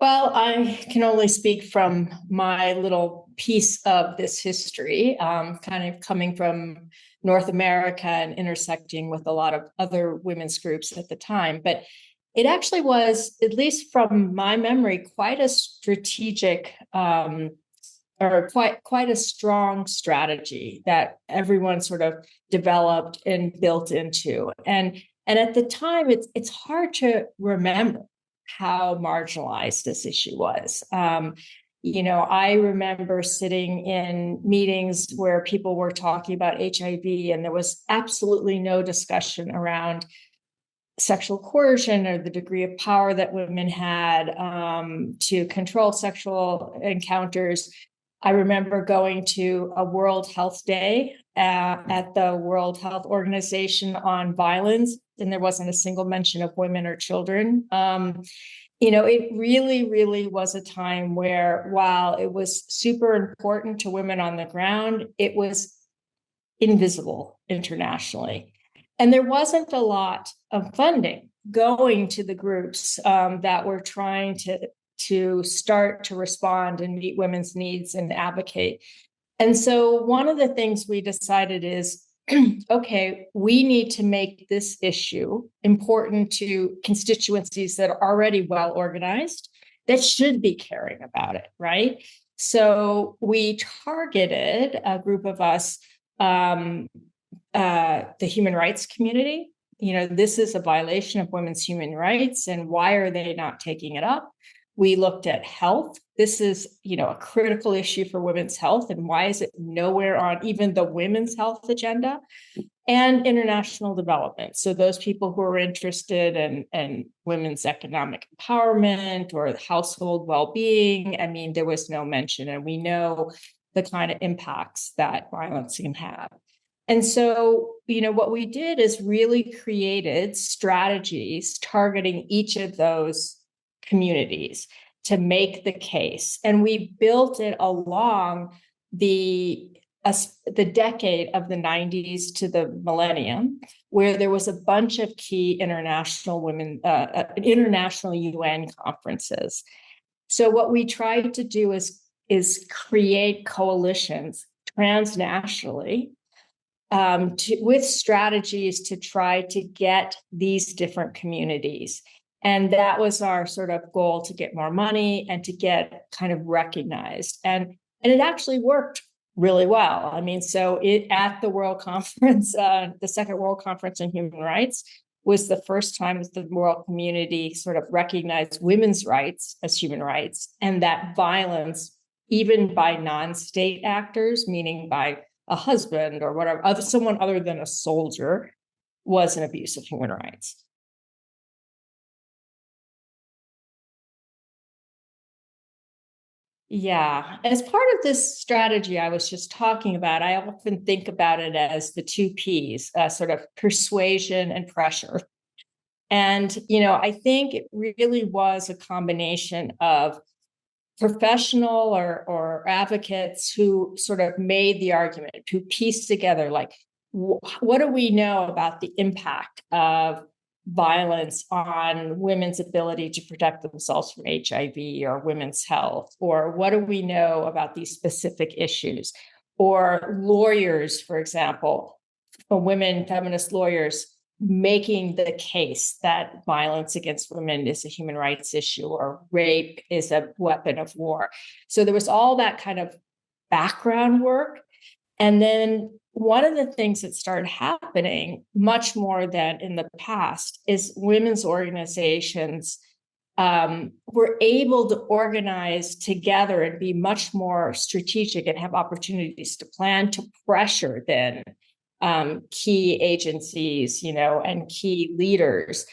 Well, I can only speak from my little piece of this history, kind of coming from North America and intersecting with a lot of other women's groups at the time. But it actually was, at least from my memory, quite a strategic or quite a strong strategy that everyone sort of developed and built into. And at the time, it's hard to remember how marginalized this issue was. I remember sitting in meetings where people were talking about HIV, and there was absolutely no discussion around sexual coercion or the degree of power that women had to control sexual encounters. I remember going to a World Health Day at the World Health Organization on violence, and there wasn't a single mention of women or children. It really, really was a time where, while it was super important to women on the ground, it was invisible internationally. And there wasn't a lot of funding going to the groups that were trying to start to respond and meet women's needs and advocate. And so one of the things we decided is, okay, we need to make this issue important to constituencies that are already well organized, that should be caring about it, right? So we targeted a group of us, the human rights community. This is a violation of women's human rights, and why are they not taking it up? We looked at health. This is, a critical issue for women's health, and why is it nowhere on even the women's health agenda? And international development. So those people who are interested in women's economic empowerment or household well-being, there was no mention, and we know the kind of impacts that violence can have. And so, what we did is really created strategies targeting each of those communities to make the case. And we built it along the decade of the 90s to the millennium, where there was a bunch of key international UN conferences. So what we tried to do is create coalitions transnationally with strategies to try to get these different communities. And that was our sort of goal, to get more money and to get kind of recognized. And it actually worked really well. So at the World Conference, the Second World Conference on Human Rights, was the first time that the world community sort of recognized women's rights as human rights, and that violence, even by non-state actors, meaning by a husband or whatever, someone other than a soldier, was an abuse of human rights. Yeah. As part of this strategy I was just talking about, I often think about it as the two Ps, sort of persuasion and pressure. And, I think it really was a combination of professional or advocates who sort of made the argument, who pieced together, like, what do we know about the impact of violence on women's ability to protect themselves from HIV or women's health? Or what do we know about these specific issues? Or lawyers, for example, women feminist lawyers making the case that violence against women is a human rights issue, or rape is a weapon of war. So there was all that kind of background work. And then one of the things that started happening much more than in the past is women's organizations were able to organize together and be much more strategic and have opportunities to plan, to pressure then key agencies, and key leaders,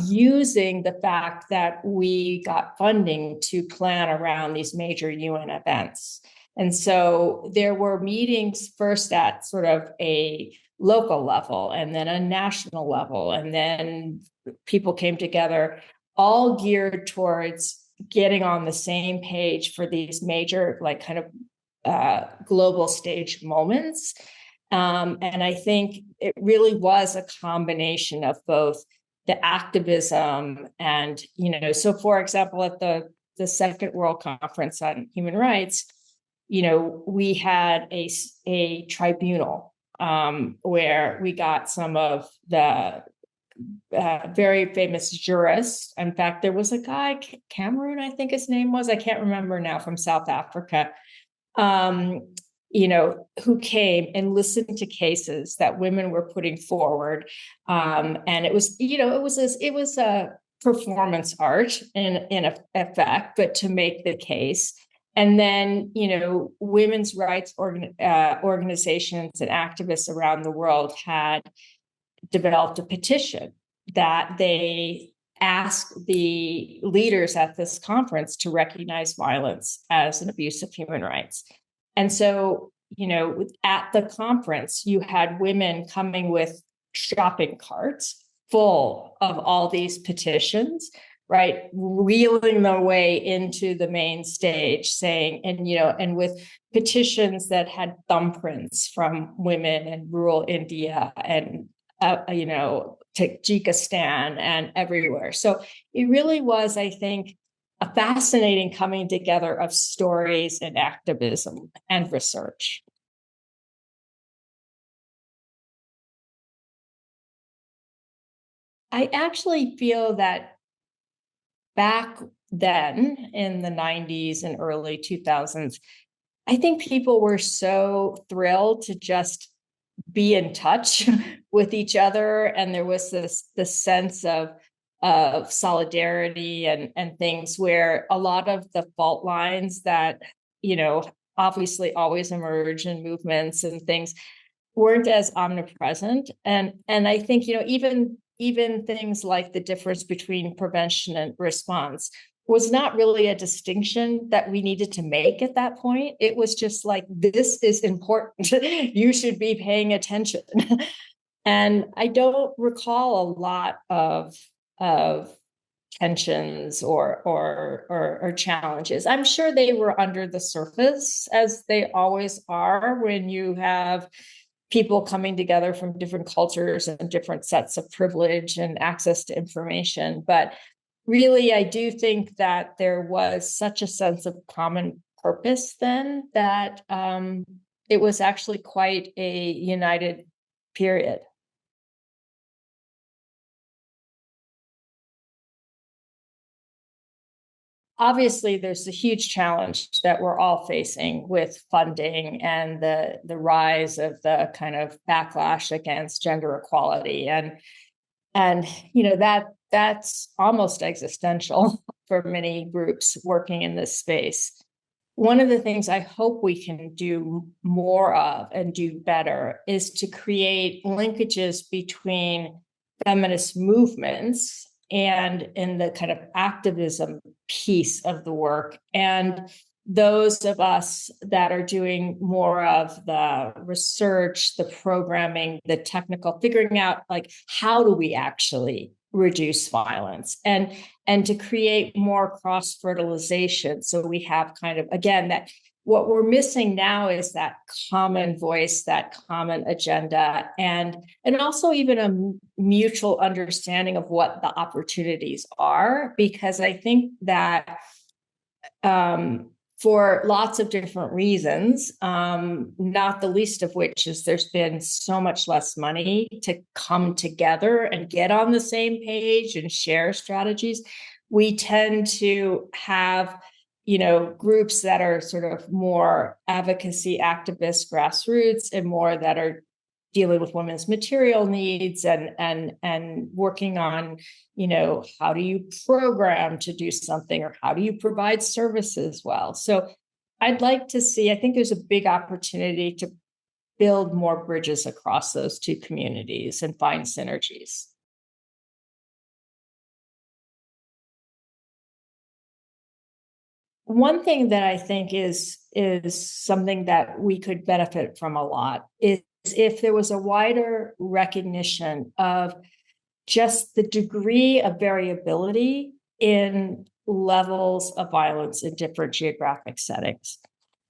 using the fact that we got funding to plan around these major UN events. And so there were meetings first at sort of a local level, and then a national level, and then people came together, all geared towards getting on the same page for these major, like, kind of global stage moments. And I think it really was a combination of both the activism and, so for example, at the the Second World Conference on Human Rights, we had a tribunal where we got some of the very famous jurists. In fact, there was a guy, Cameroon, I think his name was, I can't remember now, from South Africa, who came and listened to cases that women were putting forward. And it was, it was a performance art in effect, but to make the case. And then, women's rights organizations and activists around the world had developed a petition that they asked the leaders at this conference to recognize violence as an abuse of human rights. And so, at the conference, you had women coming with shopping carts full of all these petitions, right, wheeling their way into the main stage, saying, and with petitions that had thumbprints from women in rural India and Tajikistan and everywhere. So it really was, I think, a fascinating coming together of stories and activism and research. I actually feel that back then in the 90s and early 2000s, I think people were so thrilled to just be in touch with each other, and there was this sense of solidarity and things where a lot of the fault lines that obviously always emerge in movements and things weren't as omnipresent, and I think even things like the difference between prevention and response was not really a distinction that we needed to make at that point. It was just like, this is important. You should be paying attention. And I don't recall a lot of tensions or challenges. I'm sure they were under the surface, as they always are when you have people coming together from different cultures and different sets of privilege and access to information. But really, I do think that there was such a sense of common purpose then that it was actually quite a united period. Obviously, there's a huge challenge that we're all facing with funding and the rise of the kind of backlash against gender equality, and that's almost existential for many groups working in this space. One of the things I hope we can do more of and do better is to create linkages between feminist movements and in the kind of activism piece of the work, and those of us that are doing more of the research, the programming, the technical, figuring out like, how do we actually reduce violence, and to create more cross-fertilization. So we have kind of, again, that what we're missing now is that common voice, that common agenda, and also even a mutual understanding of what the opportunities are. Because I think that for lots of different reasons, not the least of which is there's been so much less money to come together and get on the same page and share strategies. We tend to have groups that are sort of more advocacy activist grassroots, and more that are dealing with women's material needs and working on, how do you program to do something, or how do you provide services well. So I'd like to see, I think there's a big opportunity to build more bridges across those two communities and find synergies. One thing that I think is something that we could benefit from a lot is if there was a wider recognition of just the degree of variability in levels of violence in different geographic settings.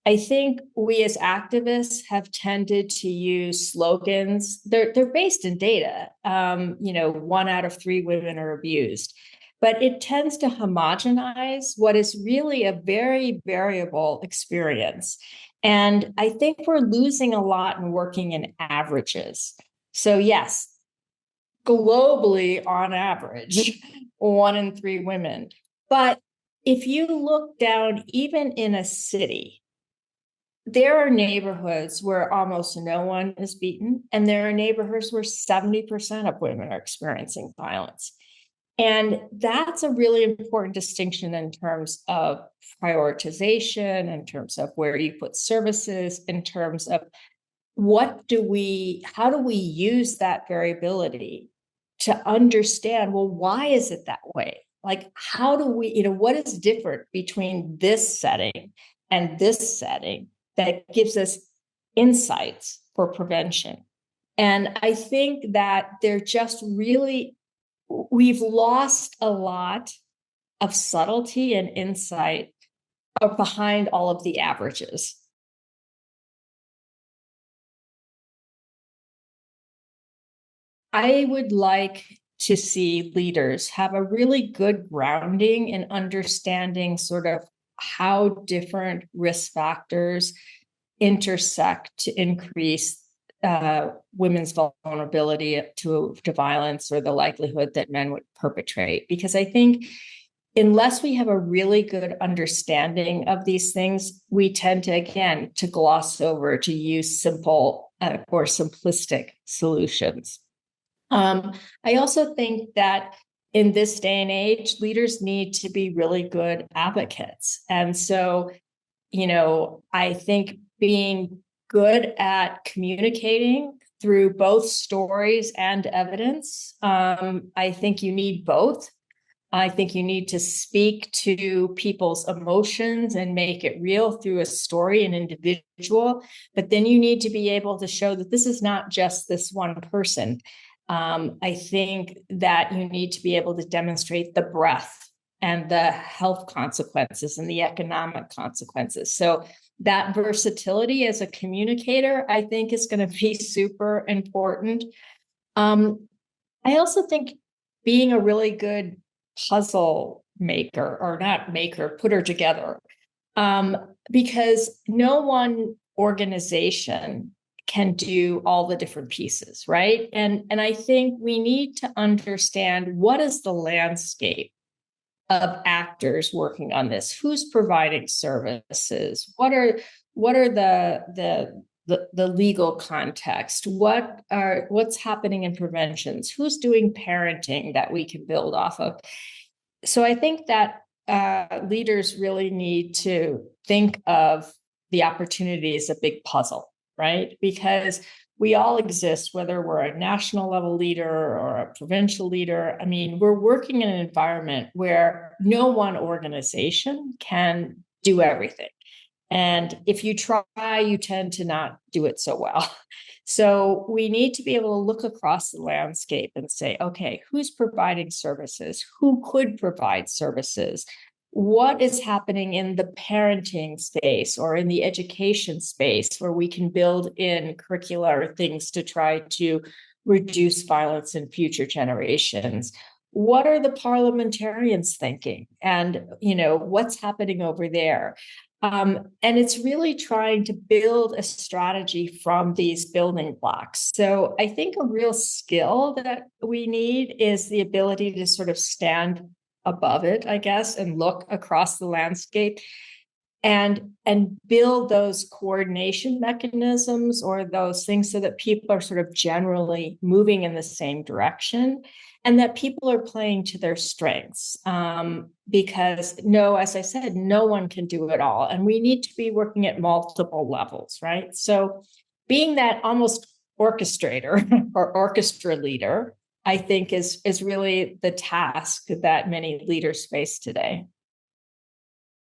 I think we as activists have tended to use slogans. They're based in data. 1 out of 3 women are abused. but it tends to homogenize what is really a very variable experience. And I think we're losing a lot in working in averages. So yes, globally on average, 1 in 3 women. But if you look down, even in a city, there are neighborhoods where almost no one is beaten, and there are neighborhoods where 70% of women are experiencing violence. And that's a really important distinction in terms of prioritization, in terms of where you put services, in terms of how do we use that variability to understand, well, why is it that way? Like, how do we, what is different between this setting and this setting that gives us insights for prevention? And I think that they're just really, we've lost a lot of subtlety and insight behind all of the averages. I would like to see leaders have a really good grounding in understanding sort of how different risk factors intersect to increase women's vulnerability to violence, or the likelihood that men would perpetrate. Because I think unless we have a really good understanding of these things, we tend to, again, to gloss over, to use simple or simplistic solutions. I also think that in this day and age, leaders need to be really good advocates. And so, I think being good at communicating through both stories and evidence, I think you need both. I think you need to speak to people's emotions and make it real through a story, an individual, but then you need to be able to show that this is not just this one person. I think that you need to be able to demonstrate the breadth and the health consequences and the economic consequences. So that versatility as a communicator, I think, is going to be super important. I also think being a really good puzzle maker, or not maker, putter together, because no one organization can do all the different pieces, right? And I think we need to understand, what is the landscape of actors working on this? Who's providing services? What are the legal context? What's happening in preventions? Who's doing parenting that we can build off of? So I think that leaders really need to think of the opportunity as a big puzzle, right? Because we all exist, whether we're a national level leader or a provincial leader. I mean, we're working in an environment where no one organization can do everything. And if you try, you tend to not do it so well. So we need to be able to look across the landscape and say, okay, who's providing services? Who could provide services? What is happening in the parenting space or in the education space, where we can build in curricular things to try to reduce violence in future generations? What are the parliamentarians thinking? And, what's happening over there? And it's really trying to build a strategy from these building blocks. So I think a real skill that we need is the ability to sort of stand above it, I guess, and look across the landscape and build those coordination mechanisms, or those things, so that people are sort of generally moving in the same direction, and that people are playing to their strengths. Because as I said, no one can do it all, and we need to be working at multiple levels, right? So being that almost orchestrator or orchestra leader, I think is really the task that many leaders face today.